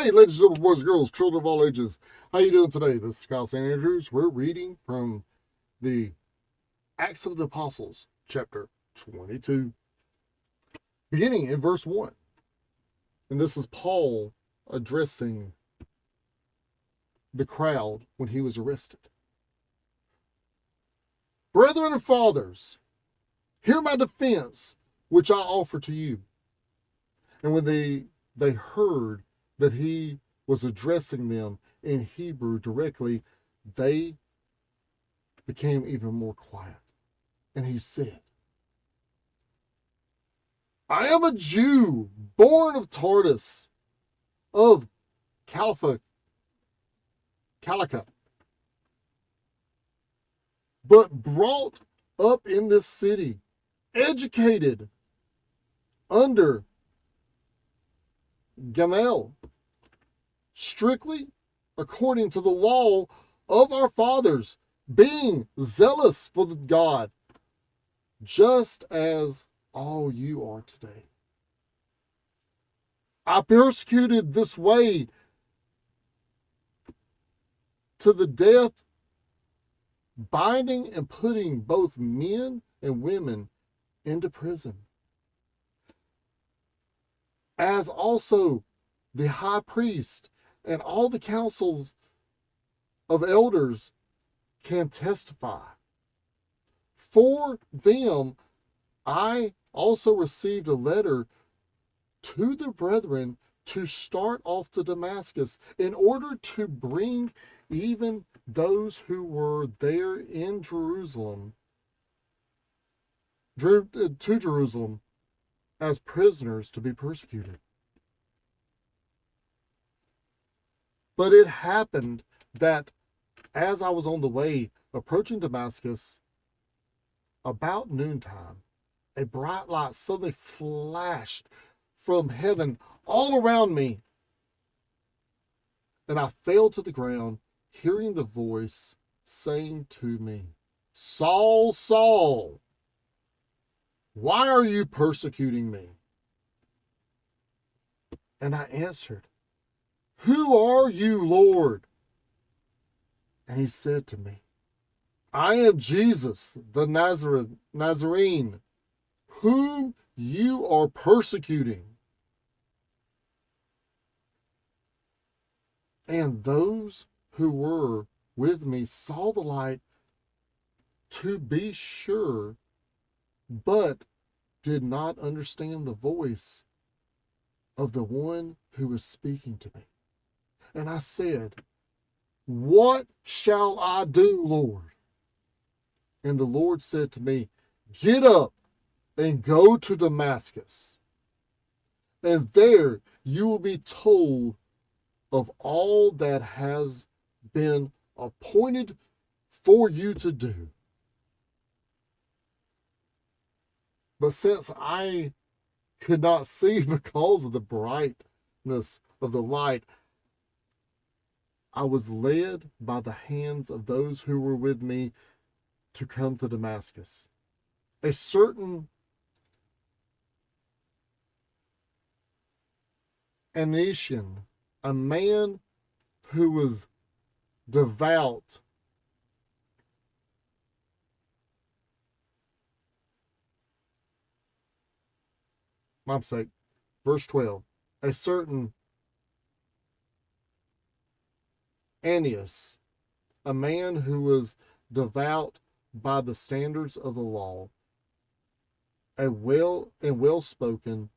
Hey, ladies and gentlemen, boys and girls, children of all ages, how you doing today? This is Kyle St. Andrews. We're reading from the Acts of the Apostles, chapter 22, beginning in verse 1. And this is Paul addressing the crowd when he was arrested. Brethren and fathers, hear my defense, which I offer to you. And when they heard that he was addressing them in Hebrew directly, they became even more quiet. And he said, I am a Jew, born of Tarsus, of Calica, but brought up in this city, educated under Gamaliel, strictly according to the law of our fathers, being zealous for God, just as all you are today. I persecuted this way to the death, binding and putting both men and women into prison, as also the high priest and all the councils of elders can testify. For them, I also received a letter to the brethren to start off to Damascus in order to bring even those who were there in Jerusalem, to Jerusalem as prisoners to be persecuted. But it happened that as I was on the way approaching Damascus, about noontime, a bright light suddenly flashed from heaven all around me, and I fell to the ground, hearing the voice saying to me, Saul, Saul, why are you persecuting me? And I answered, Who are you, Lord? And he said to me, I am Jesus, the Nazarene, whom you are persecuting. And those who were with me saw the light, to be sure, but did not understand the voice of the one who was speaking to me. And I said, What shall I do, Lord? And the Lord said to me, Get up and go to Damascus, and there you will be told of all that has been appointed for you to do. But since I could not see because of the brightness of the light, I was led by the hands of those who were with me to come to Damascus. A certain Ananian, a man who was devout, my mistake, verse 12, a certain Ananias, a man who was devout by the standards of the law, a well spoken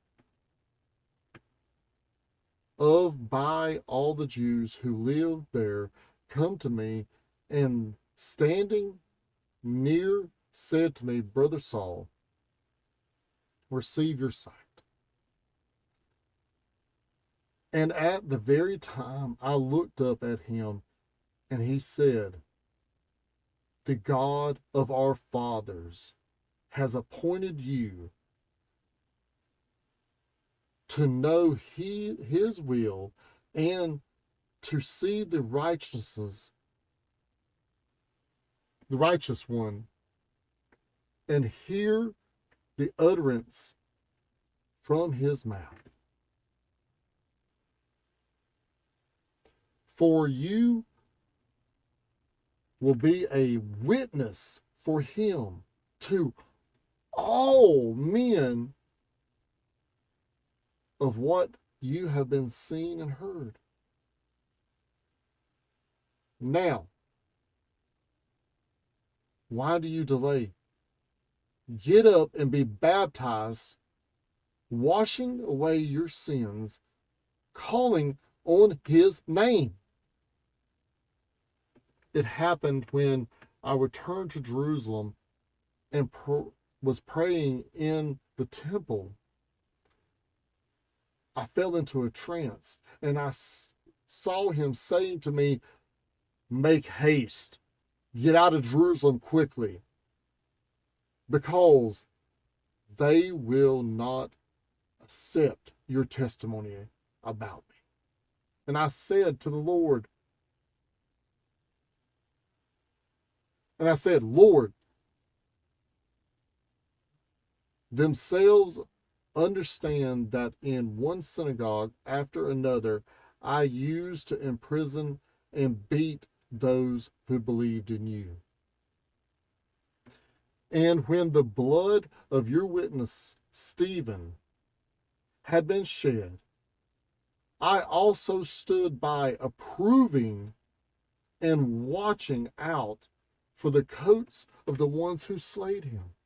of by all the Jews who lived there, come to me, and standing near said to me, Brother Saul, receive your sight. And at the very time I looked up at him, and he said, The God of our fathers has appointed you to know his will and to see the righteous one, and hear the utterance from his mouth. For you will be a witness for him to all men of what you have been seen and heard. Now, why do you delay? Get up and be baptized, washing away your sins, calling on his name. It happened when I returned to Jerusalem and was praying in the temple. I fell into a trance, and I saw him saying to me, "Make haste, get out of Jerusalem quickly, because they will not accept your testimony about me." And I said to the Lord, Lord, themselves understand that in one synagogue after another I used to imprison and beat those who believed in you. And when the blood of your witness Stephen had been shed, I also stood by approving and watching out for the coats of the ones who slayed him.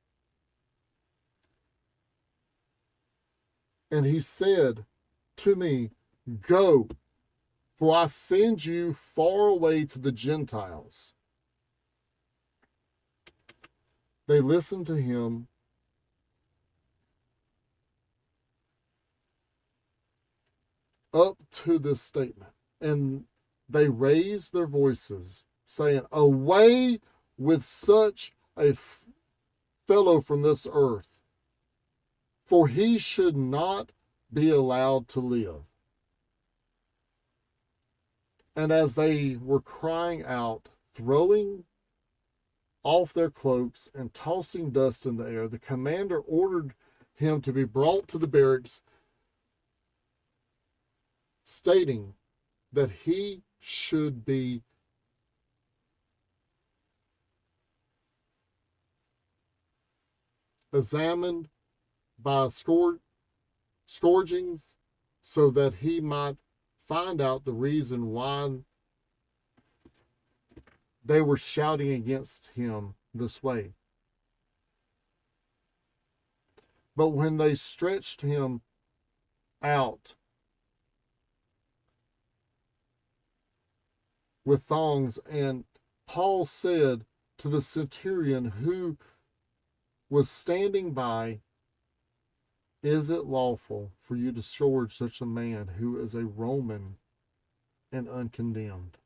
And he said to me, "Go, for I send you far away to the Gentiles." They listened to him up to this statement, and they raised their voices, saying, "Away with such a fellow from this earth, for he should not be allowed to live." And as they were crying out, throwing off their cloaks and tossing dust in the air, the commander ordered him to be brought to the barracks, stating that he should be examined by scourgings, so that he might find out the reason why they were shouting against him this way. But when they stretched him out with thongs, and Paul said to the centurion who was standing by, "Is it lawful for you to scourge such a man who is a Roman and uncondemned?"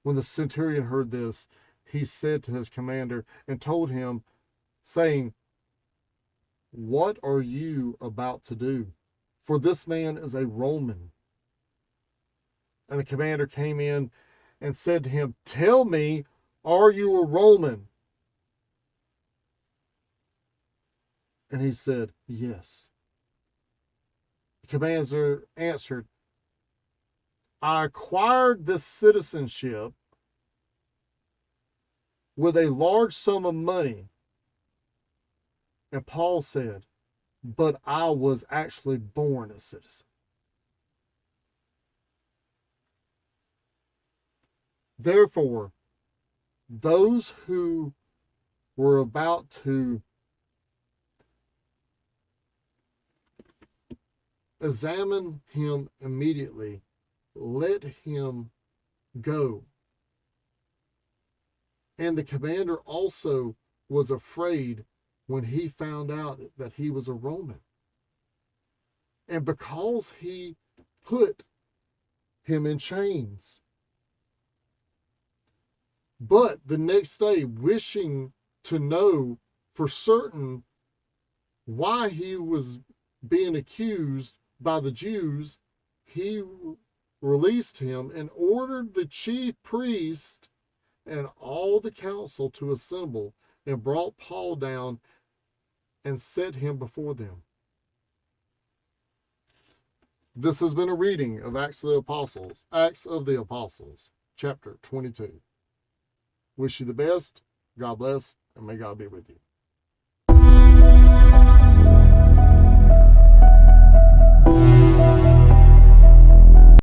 When the centurion heard this, he said to his commander and told him, saying, "What are you about to do? For this man is a Roman." And the commander came in and said to him, "Tell me, are you a Roman?" And he said, "Yes." The commander answered, "I acquired this citizenship with a large sum of money." And Paul said, "But I was actually born a citizen." Therefore, those who were about to examine him immediately let him go. And the commander also was afraid when he found out that he was a Roman. And because he put him in chains. But the next day, wishing to know for certain why he was being accused by the Jews, he released him and ordered the chief priest and all the council to assemble, and brought Paul down and set him before them. This has been a reading of Acts of the Apostles, chapter 22. Wish you the best. God bless, and may God be with you.